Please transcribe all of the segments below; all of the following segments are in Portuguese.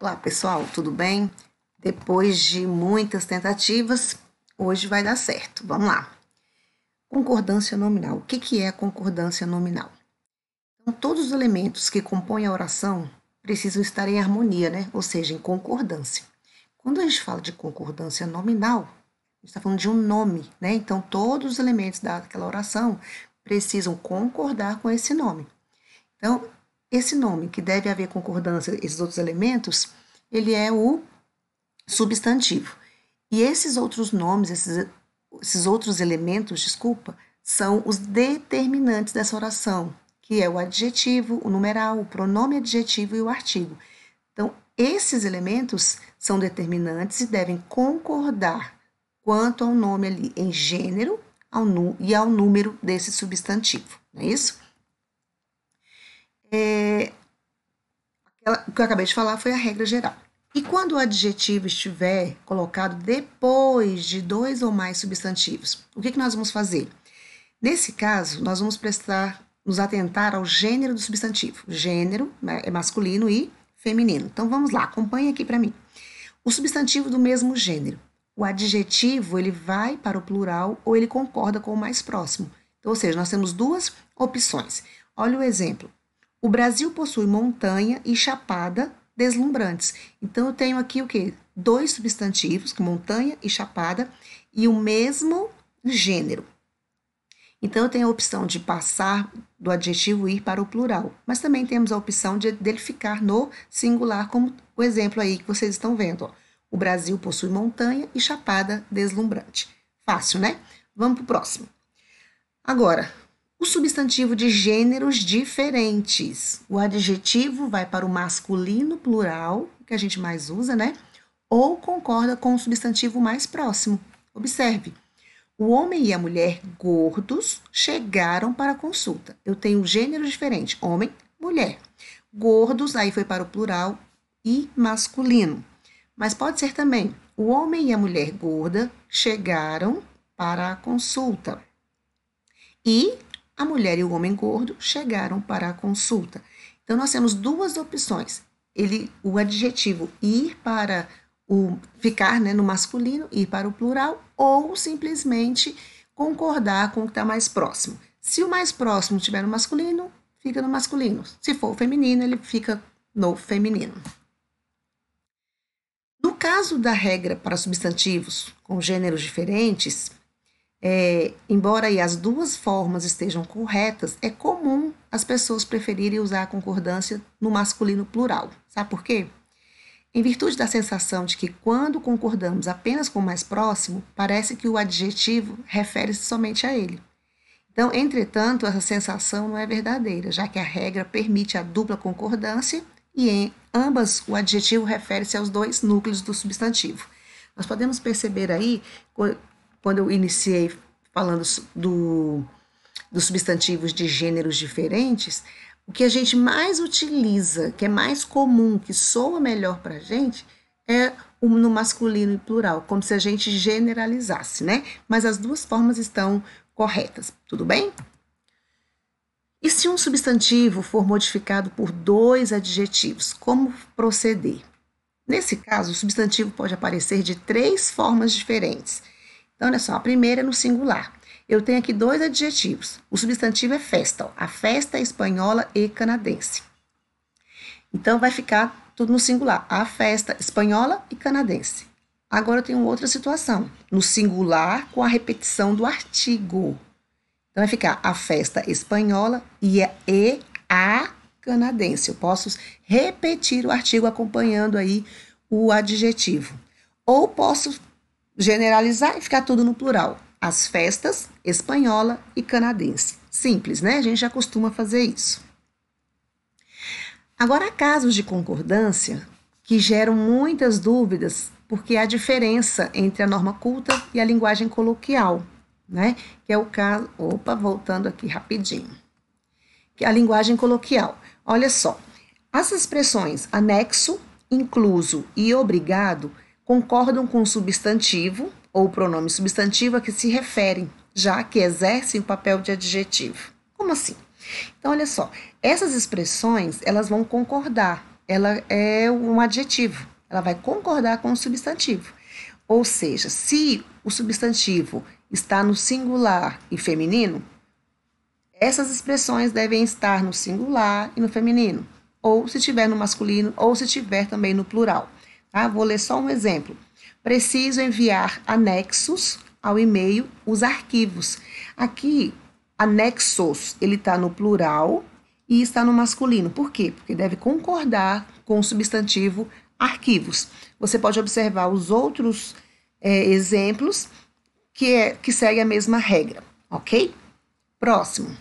Olá, pessoal, tudo bem? Depois de muitas tentativas, hoje vai dar certo. Vamos lá. Concordância nominal. O que é a concordância nominal? Então, todos os elementos que compõem a oração precisam estar em harmonia, né? Ou seja, em concordância. Quando a gente fala de concordância nominal, a gente está falando de um nome, né? Então, todos os elementos daquela oração precisam concordar com esse nome. Então, esse nome que deve haver concordância, esses outros elementos, ele é o substantivo. E esses outros nomes, esses outros elementos, desculpa, são os determinantes dessa oração, que é o adjetivo, o numeral, o pronome adjetivo e o artigo. Então, esses elementos são determinantes e devem concordar quanto ao nome ali em gênero e ao número desse substantivo, não é isso? O que eu acabei de falar foi a regra geral. E quando o adjetivo estiver colocado depois de dois ou mais substantivos, o que nós vamos fazer? Nesse caso, nós vamos nos atentar ao gênero do substantivo. Gênero é masculino e feminino. Então, vamos lá, acompanhe aqui para mim. O substantivo do mesmo gênero. O adjetivo, ele vai para o plural ou ele concorda com o mais próximo. Então, ou seja, nós temos duas opções. Olha o exemplo. O Brasil possui montanha e chapada deslumbrantes. Então, eu tenho aqui o quê? Dois substantivos, montanha e chapada, e o mesmo gênero. Então, eu tenho a opção de passar do adjetivo ir para o plural, mas também temos a opção dele ficar no singular, como o exemplo aí que vocês estão vendo. Ó. O Brasil possui montanha e chapada deslumbrante. Fácil, né? Vamos para o próximo. Agora, o substantivo de gêneros diferentes. O adjetivo vai para o masculino plural, que a gente mais usa, né? Ou concorda com o substantivo mais próximo. Observe. O homem e a mulher gordos chegaram para a consulta. Eu tenho gênero diferente, homem, mulher. Gordos, aí foi para o plural e masculino. Mas pode ser também, o homem e a mulher gorda chegaram para a consulta. E a mulher e o homem gordo chegaram para a consulta. Então, nós temos duas opções. O adjetivo ir para ficar, né, no masculino, ir para o plural, ou simplesmente concordar com o que está mais próximo. Se o mais próximo estiver no masculino, fica no masculino. Se for feminino, ele fica no feminino. No caso da regra para substantivos com gêneros diferentes, embora aí as duas formas estejam corretas, é comum as pessoas preferirem usar a concordância no masculino plural. Sabe por quê? Em virtude da sensação de que quando concordamos apenas com o mais próximo, parece que o adjetivo refere-se somente a ele. Então, entretanto, essa sensação não é verdadeira, já que a regra permite a dupla concordância e em ambas o adjetivo refere-se aos dois núcleos do substantivo. Nós podemos perceber aí, quando eu iniciei falando dos substantivos de gêneros diferentes, o que a gente mais utiliza, que é mais comum, que soa melhor para a gente, é no masculino e plural, como se a gente generalizasse, né? Mas as duas formas estão corretas, tudo bem? E se um substantivo for modificado por dois adjetivos, como proceder? Nesse caso, o substantivo pode aparecer de três formas diferentes. Então, olha só, a primeira é no singular. Eu tenho aqui dois adjetivos. O substantivo é festa, ó, a festa espanhola e canadense. Então, vai ficar tudo no singular, a festa espanhola e canadense. Agora, eu tenho outra situação, no singular com a repetição do artigo. Então, vai ficar a festa espanhola e a canadense. Eu posso repetir o artigo acompanhando aí o adjetivo. Ou posso generalizar e ficar tudo no plural. As festas espanhola e canadense. Simples, né? A gente já costuma fazer isso. Agora, há casos de concordância que geram muitas dúvidas, porque há diferença entre a norma culta e a linguagem coloquial, né? Que é o caso... Opa, voltando aqui rapidinho. Que é a linguagem coloquial. Olha só, as expressões anexo, incluso e obrigado concordam com o substantivo ou pronome substantivo a que se referem, já que exercem o papel de adjetivo. Como assim? Então, olha só, essas expressões, elas vão concordar ela é um adjetivo, ela vai concordar com o substantivo. Ou seja, se o substantivo está no singular e feminino, essas expressões devem estar no singular e no feminino, ou se tiver no masculino, ou se tiver também no plural. Tá? Vou ler só um exemplo. Preciso enviar anexos ao e-mail os arquivos. Aqui, anexos, ele está no plural e está no masculino. Por quê? Porque deve concordar com o substantivo arquivos. Você pode observar os outros exemplos que seguem a mesma regra, ok? Próximo.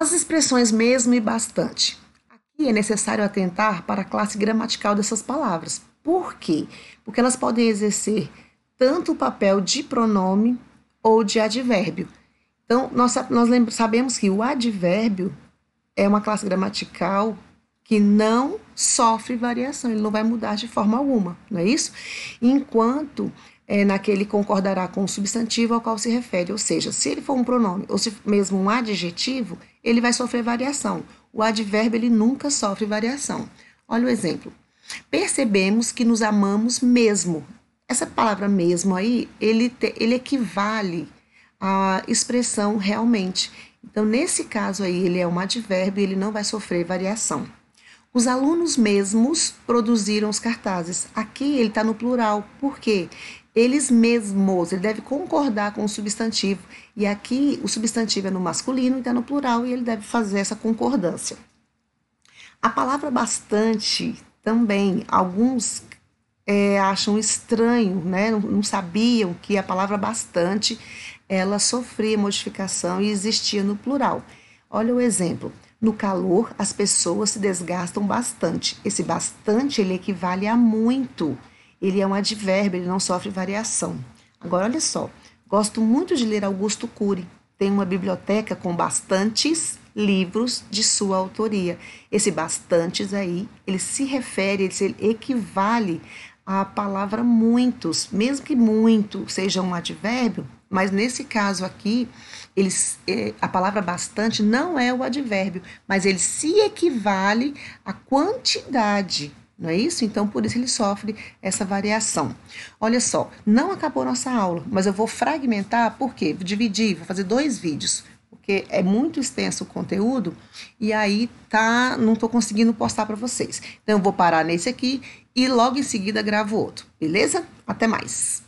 As expressões mesmo e bastante. Aqui é necessário atentar para a classe gramatical dessas palavras. Por quê? Porque elas podem exercer tanto o papel de pronome ou de advérbio. Então, nós sabemos que o advérbio é uma classe gramatical que não sofre variação, ele não vai mudar de forma alguma, não é isso? Enquanto naquele concordará com o substantivo ao qual se refere, ou seja, se ele for um pronome ou se mesmo um adjetivo, ele vai sofrer variação. O advérbio ele nunca sofre variação. Olha o exemplo. Percebemos que nos amamos mesmo. Essa palavra mesmo aí, ele equivale à expressão realmente. Então, nesse caso aí, ele é um advérbio e ele não vai sofrer variação. Os alunos mesmos produziram os cartazes. Aqui ele está no plural. Por quê? Eles mesmos, ele deve concordar com o substantivo. E aqui o substantivo é no masculino e está no plural e ele deve fazer essa concordância. A palavra bastante também, alguns acham estranho, né? Não sabiam que a palavra bastante, ela sofria modificação e existia no plural. Olha o exemplo. No calor, as pessoas se desgastam bastante. Esse bastante, ele equivale a muito. Ele é um advérbio, ele não sofre variação. Agora, olha só. Gosto muito de ler Augusto Cury. Tem uma biblioteca com bastantes livros de sua autoria. Esse bastantes aí, ele se refere, ele equivale à palavra muitos. Mesmo que muito seja um advérbio, mas nesse caso aqui, a palavra bastante não é o advérbio, mas ele se equivale à quantidade, não é isso? Então, por isso ele sofre essa variação. Olha só, não acabou nossa aula, mas eu vou fragmentar, por quê? Vou dividir, vou fazer 2 vídeos, porque é muito extenso o conteúdo e aí não estou conseguindo postar para vocês. Então, eu vou parar nesse aqui e logo em seguida gravo outro, beleza? Até mais!